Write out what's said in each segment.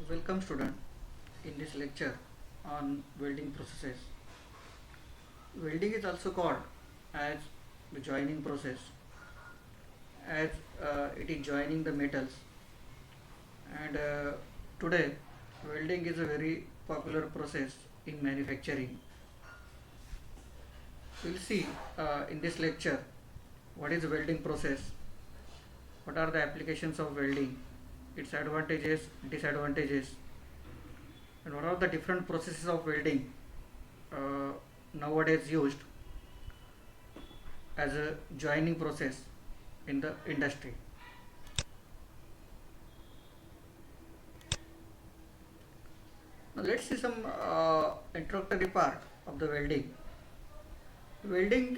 Welcome student in this lecture on welding processes. Welding is also called as the joining process as it is joining the metals, and today welding is a very popular process in manufacturing. We'll see in this lecture what is welding process, what are the applications of welding, its advantages, disadvantages, and what are the different processes of welding uh, nowadays used as a joining process in the industry. Now let's see some introductory part of the welding. Welding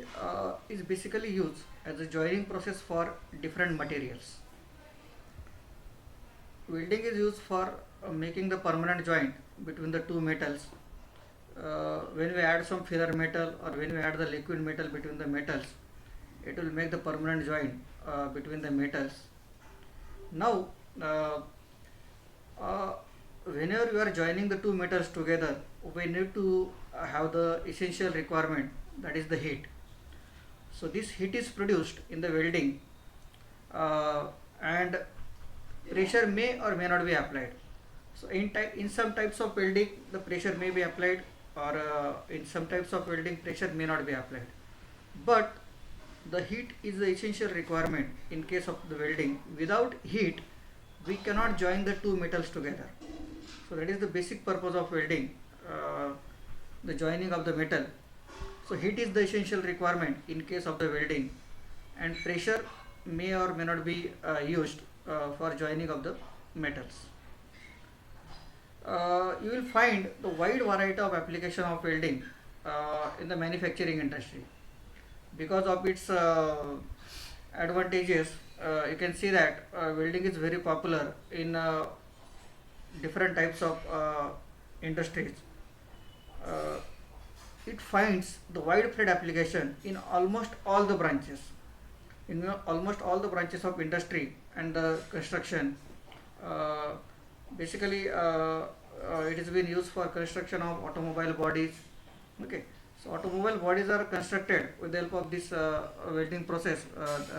is basically used as a joining process for different materials. Welding is used for making the permanent joint between the two metals. When we add some filler metal or when we add the liquid metal between the metals, it will make the permanent joint between the metals. Now, uh, uh, whenever you are joining the two metals together, we need to have the essential requirement, that is the heat. So this heat is produced in the welding, and pressure may or may not be applied. So in some types of welding the pressure may be applied, or in some types of welding pressure may not be applied. But the heat is the essential requirement in case of the welding. Without heat we cannot join the two metals together. So that is the basic purpose of welding, the joining of the metal. So heat is the essential requirement in case of the welding, and pressure may or may not be used for joining of the metals. You will find the wide variety of application of welding in the manufacturing industry. Because of its advantages, you can see that welding is very popular in different types of industries. Uh, it finds the widespread application in almost all the branches. In almost all the branches of industry and construction. Uh, Basically, it has been used for construction of automobile bodies. Okay, so automobile bodies are constructed with the help of this welding process.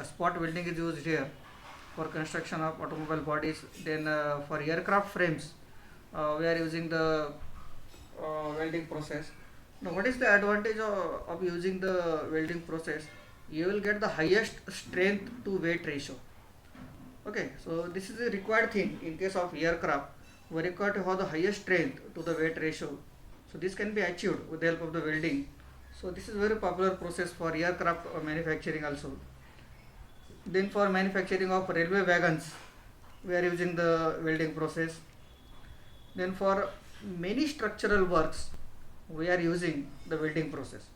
Spot welding is used here for construction of automobile bodies. Then for aircraft frames, we are using the welding process. Now, what is the advantage of using the welding process? You will get the highest strength to weight ratio. Okay, so this is a required thing in case of aircraft. We require to have the highest strength to the weight ratio. So this can be achieved with the help of the welding. So this is very popular process for aircraft manufacturing also. Then for manufacturing of railway wagons, we are using the welding process. Then for many structural works, we are using the welding process.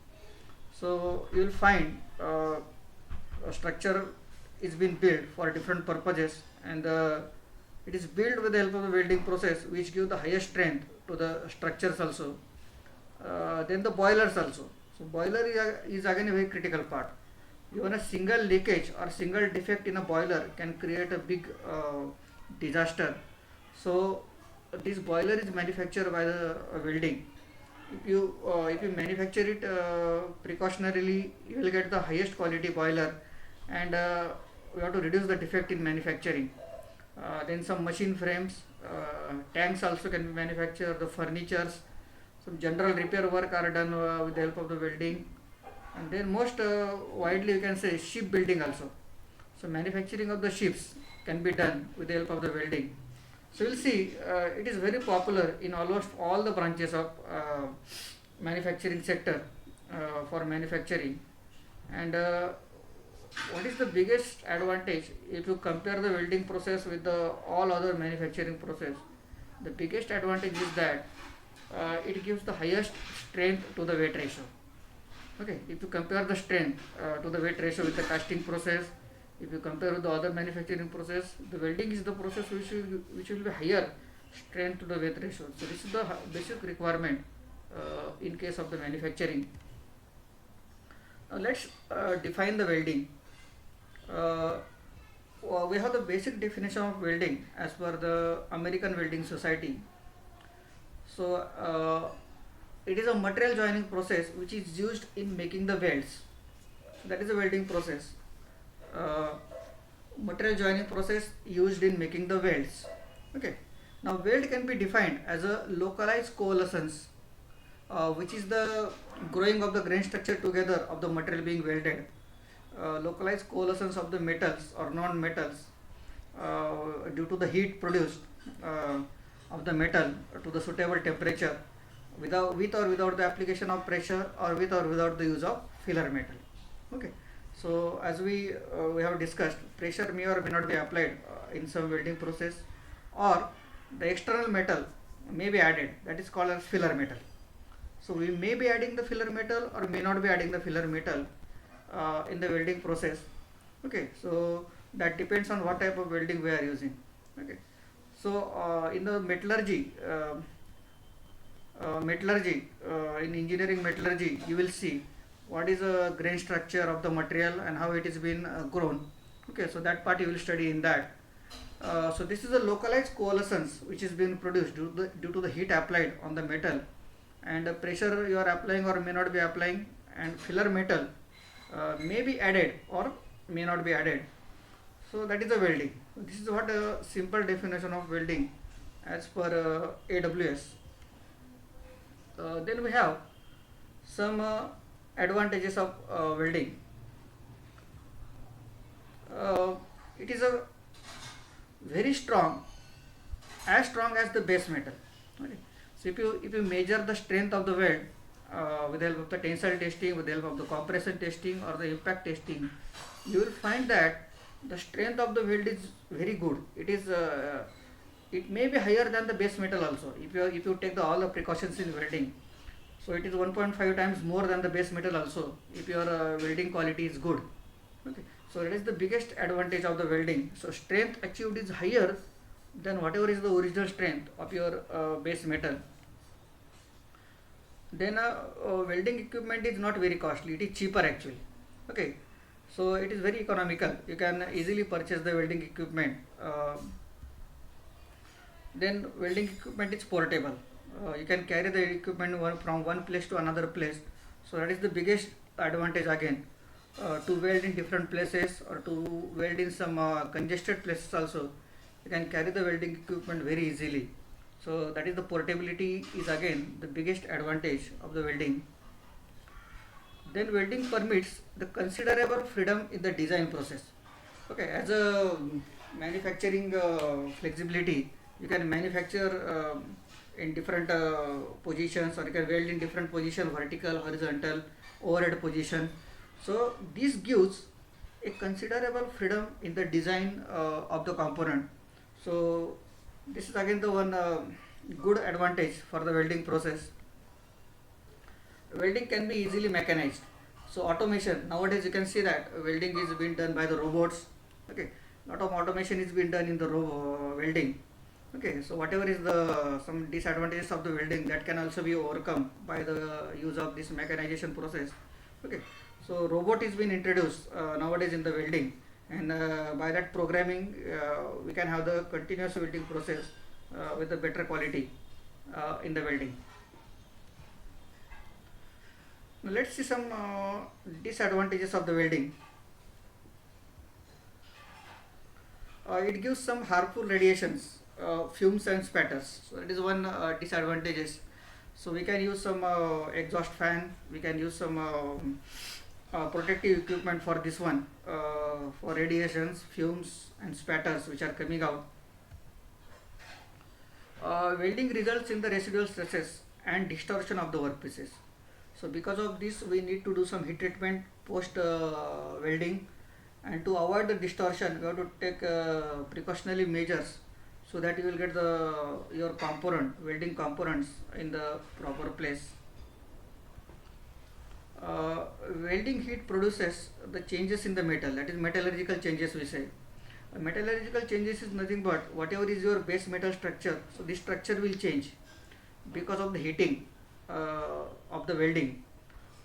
So you will find a structure is being built for different purposes, and it is built with the help of the welding process, which give the highest strength to the structures also. Then the boilers also. So boiler is again a very critical part. Even a single leakage or single defect in a boiler can create a big disaster. So this boiler is manufactured by the welding. If you manufacture it precautionarily, you will get the highest quality boiler, and we have to reduce the defect in manufacturing. Then some machine frames, tanks also can be manufactured, the furnitures, some general repair work are done with the help of the welding. And then most widely you can say ship building also. So manufacturing of the ships can be done with the help of the welding. So you'll see it is very popular in almost all the branches of manufacturing sector for manufacturing. And what is the biggest advantage if you compare the welding process with the all other manufacturing process? The biggest advantage is that it gives the highest strength to the weight ratio. Okay, if you compare the strength to the weight ratio with the casting process, if you compare with the other manufacturing process, the welding is the process which will be higher strength to the weight ratio. So this is the basic requirement in case of the manufacturing. Now let's define the welding. Uh, we have the basic definition of welding as per the American Welding Society. So it is a material joining process which is used in making the welds. That is a welding process. Uh, Material joining process used in making the welds. Okay. Now weld can be defined as a localized coalescence, which is the growing of the grain structure together of the material being welded. Localized coalescence of the metals or non-metals due to the heat produced uh, of the metal to the suitable temperature with or without the application of pressure or with or without the use of filler metal. Okay. So as we have discussed, pressure may or may not be applied in some welding process, or the external metal may be added, that is called as filler metal. So we may be adding the filler metal or may not be adding the filler metal in the welding process. Okay, so that depends on what type of welding we are using. Okay, so in the in engineering metallurgy, you will see what is the grain structure of the material and how it is been grown. Okay, so that part you will study in that. So this is a localized coalescence which is being produced due to the heat applied on the metal, and the pressure you are applying or may not be applying, and filler metal may be added or may not be added. So that is the welding. This is what a simple definition of welding as per AWS. Then we have some advantages of welding. It is a very strong as the base metal. Okay. So if you measure the strength of the weld with the help of the tensile testing, with the help of the compression testing or the impact testing, you will find that the strength of the weld is very good. It may be higher than the base metal also if you take all the precautions in welding. So it is 1.5 times more than the base metal also if your welding quality is good. Okay. So that is the biggest advantage of the welding. So strength achieved is higher than whatever is the original strength of your base metal. Then welding equipment is not very costly, it is cheaper actually. Okay, so it is very economical, you can easily purchase the welding equipment. Then welding equipment is portable, you can carry the equipment from one place to another place. So that is the biggest advantage again, to weld in different places or to weld in some congested places also, you can carry the welding equipment very easily. So that is the portability is again the biggest advantage of the welding. Then welding permits the considerable freedom in the design process. Okay, as a manufacturing flexibility, you can manufacture in different positions, or you can weld in different position, vertical, horizontal, overhead position. So this gives a considerable freedom in the design of the component. So this is again the one good advantage for the welding process. Welding can be easily mechanized. So automation, nowadays you can see that welding is being done by the robots. Okay, lot of automation is being done in the welding. Okay, so whatever is the some disadvantages of the welding, that can also be overcome by the use of this mechanization process. Okay, so robot is being introduced nowadays in the welding, and by that programming we can have the continuous welding process with a better quality in the welding. Now let's see some disadvantages of the welding. It gives some harmful radiations, fumes and spatters. So that is one disadvantages. So we can use some exhaust fan, we can use some protective equipment for this one, for radiations, fumes and spatters which are coming out. Welding results in the residual stresses and distortion of the workpieces. So because of this we need to do some heat treatment post welding, and to avoid the distortion we have to take precautionary measures so that you will get your welding components in the proper place. Welding heat produces the changes in the metal, that is metallurgical changes we say. Metallurgical changes is nothing but whatever is your base metal structure, so this structure will change because of the heating of the welding.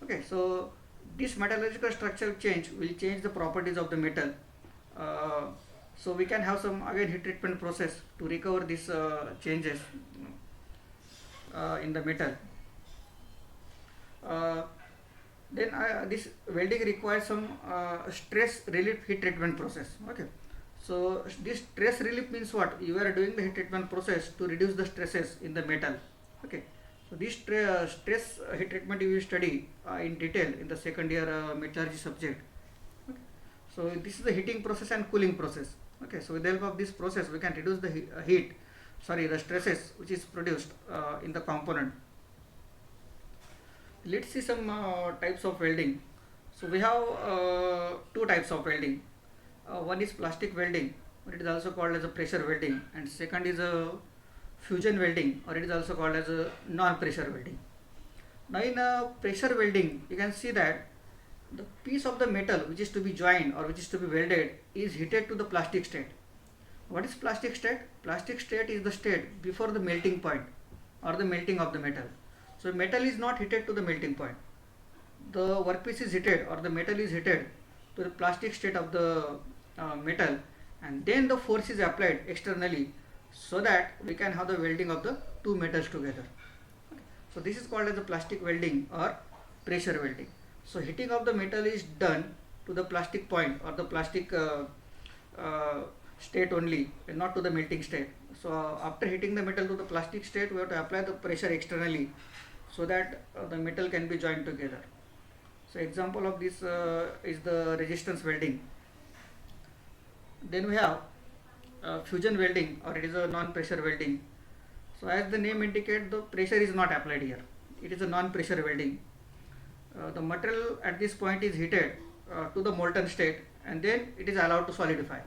Okay, so this metallurgical structure change will change the properties of the metal. So we can have some again heat treatment process to recover these changes in the metal. Uh, then this welding requires some stress relief heat treatment process. Okay, so this stress relief means what? You are doing the heat treatment process to reduce the stresses in the metal. Okay, so this stress heat treatment you will study in detail in the second year metallurgy subject. Okay. So this is the heating process and cooling process. Okay, so with the help of this process we can reduce the the stresses which is produced in the component. Let's see some types of welding. So we have two types of welding. One is plastic welding, or it is also called as a pressure welding, and second is a fusion welding, or it is also called as a non-pressure welding. Now in pressure welding, you can see that the piece of the metal which is to be joined or which is to be welded is heated to the plastic state. What is plastic state? Plastic state is the state before the melting point or the melting of the metal. So metal is not heated to the melting point. The workpiece is heated or the metal is heated to the plastic state of the metal, and then the force is applied externally so that we can have the welding of the two metals together. Okay. So this is called as the plastic welding or pressure welding. So heating of the metal is done to the plastic point or the plastic state only, and not to the melting state. So after heating the metal to the plastic state, we have to apply the pressure externally so that the metal can be joined together. So example of this is the resistance welding. Then we have fusion welding, or it is a non-pressure welding. So as the name indicates, the pressure is not applied here. It is a non-pressure welding. The material at this point is heated to the molten state, and then it is allowed to solidify.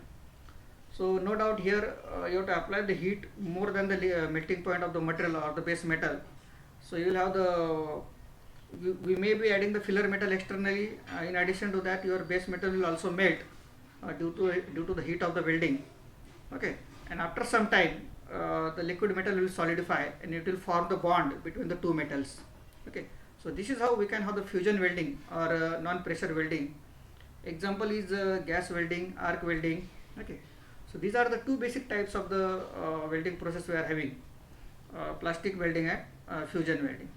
So no doubt here you have to apply the heat more than the melting point of the material or the base metal. So you will have we may be adding the filler metal externally. In addition to that, your base metal will also melt due to the heat of the welding. Okay, and after some time the liquid metal will solidify and it will form the bond between the two metals. Okay, so this is how we can have the fusion welding or non-pressure welding. Example is gas welding, arc welding. Okay, so these are the two basic types of the welding process we are having: plastic welding and fusion welding.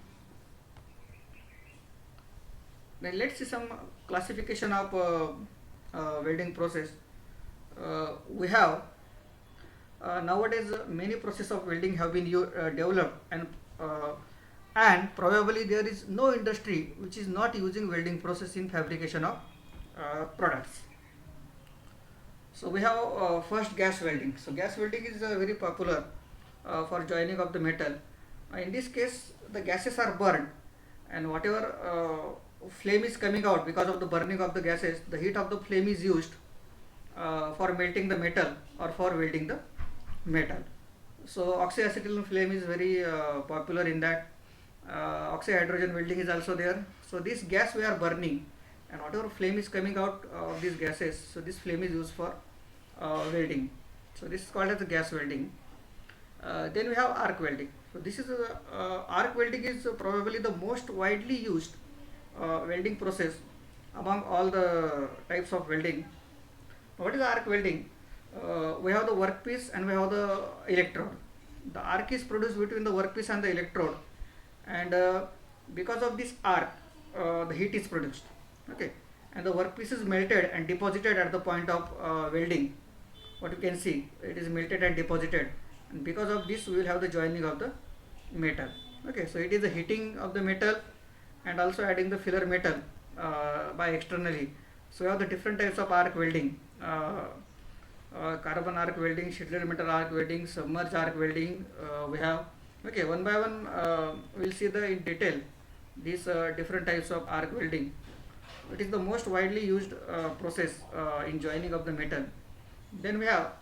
Then let's see some classification of welding process. We have nowadays many process of welding have been developed, and probably there is no industry which is not using welding process in fabrication of products. So we have first gas welding. So gas welding is very popular for joining of the metal. In this case, the gases are burned, and whatever flame is coming out because of the burning of the gases, the heat of the flame is used for melting the metal or for welding the metal. So oxyacetylene flame is very popular in that. Oxyhydrogen welding is also there. So this gas we are burning, and whatever flame is coming out of these gases, so this flame is used for welding. So this is called as the gas welding. Then we have arc welding. So this is arc welding is probably the most widely used welding process among all the types of welding. What is arc welding? We have the workpiece and we have the electrode. The arc is produced between the workpiece and the electrode, and because of this arc, the heat is produced. Okay, and the workpiece is melted and deposited at the point of welding. What you can see, it is melted and deposited, and because of this, we will have the joining of the metal. Okay, so it is the heating of the metal and also adding the filler metal by externally. So we have the different types of arc welding: carbon arc welding, sheeted metal arc welding, submerged arc welding. We have, okay, one by one we'll see in detail these different types of arc welding. It is the most widely used process in joining of the metal. Then we have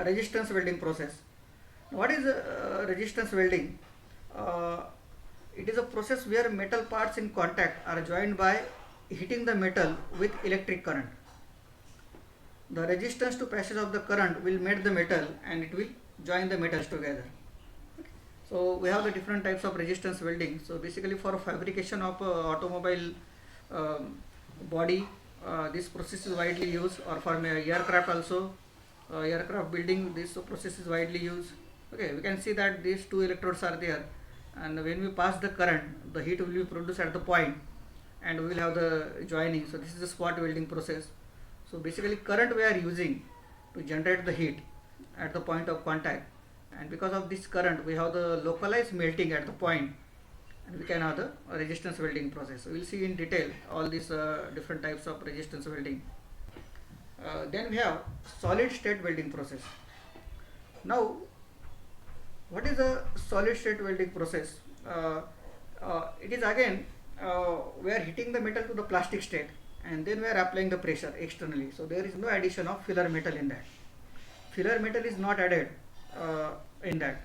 resistance welding process. What is resistance welding? It is a process where metal parts in contact are joined by heating the metal with electric current. The resistance to passage of the current will melt the metal and it will join the metals together. So we have the different types of resistance welding. So basically for fabrication of automobile body this process is widely used, or for aircraft also, aircraft building, this process is widely used. Okay, we can see that these two electrodes are there, and when we pass the current, the heat will be produced at the point, and we will have the joining. So this is the spot welding process. So basically current we are using to generate the heat at the point of contact, and because of this current we have the localized melting at the point, and we can have the resistance welding process. So we will see in detail all these different types of resistance welding. Then we have solid state welding process. Now what is a solid state welding process? It is again we are heating the metal to the plastic state, and then we are applying the pressure externally. So there is no addition of filler metal in that. Filler metal is not added in that.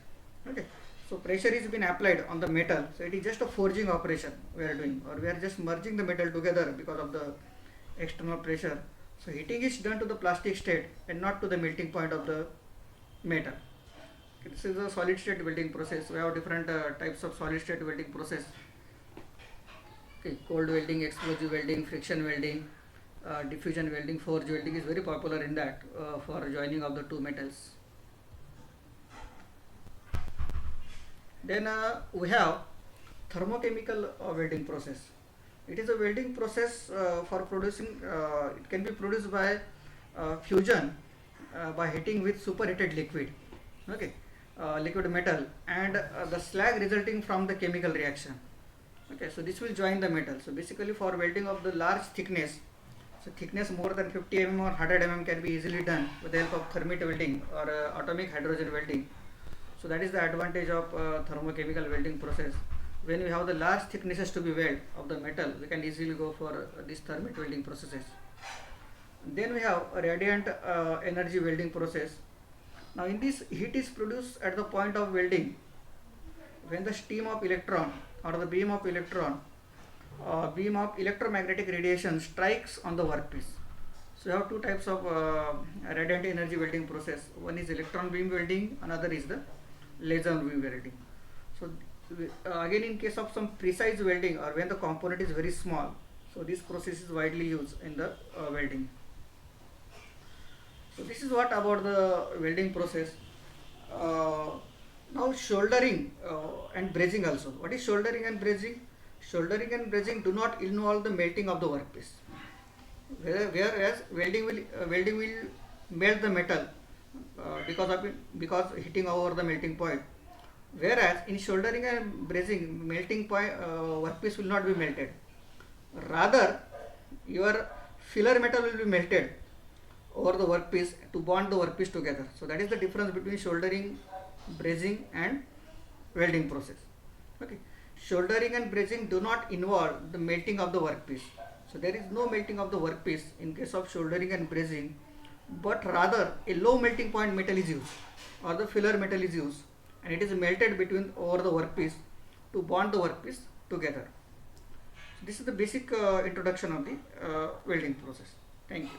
Okay, so pressure is been applied on the metal, so it is just a forging operation we are doing, or we are just merging the metal together because of the external pressure. So heating is done to the plastic state and not to the melting point of the metal. This is a solid state welding process. We have different types of solid state welding process. Okay, cold welding, explosive welding, friction welding, diffusion welding, forge welding is very popular in that for joining of the two metals. Then we have thermochemical welding process. It is a welding process for producing, it can be produced by fusion by heating with superheated liquid. Okay, liquid metal and the slag resulting from the chemical reaction. Okay, so this will join the metal. So basically for welding of the large thickness, so thickness more than 50 mm or 100 mm can be easily done with the help of thermite welding or atomic hydrogen welding. So that is the advantage of thermochemical welding process. When we have the large thicknesses to be welded of the metal, we can easily go for these thermite welding processes. Then we have a radiant energy welding process. Now in this, heat is produced at the point of welding when the stream of electron or the beam of electromagnetic radiation strikes on the workpiece. So you have two types of radiant energy welding process. One is electron beam welding, another is the laser beam welding. So again, in case of some precise welding or when the component is very small, so this process is widely used in the welding. So this is what about the welding process. Now soldering and brazing also. What is soldering and brazing? Soldering and brazing do not involve the melting of the workpiece, whereas welding will melt the metal because heating over the melting point. Whereas in soldering and brazing, melting point workpiece will not be melted. Rather, your filler metal will be melted over the workpiece to bond the workpiece together. So that is the difference between soldering, brazing and welding process. Okay, soldering and brazing do not involve the melting of the workpiece. So there is no melting of the workpiece in case of soldering and brazing, but rather a low melting point metal is used or the filler metal is used, and it is melted between over the workpiece to bond the workpiece together. So this is the basic introduction of the welding process. Thank you.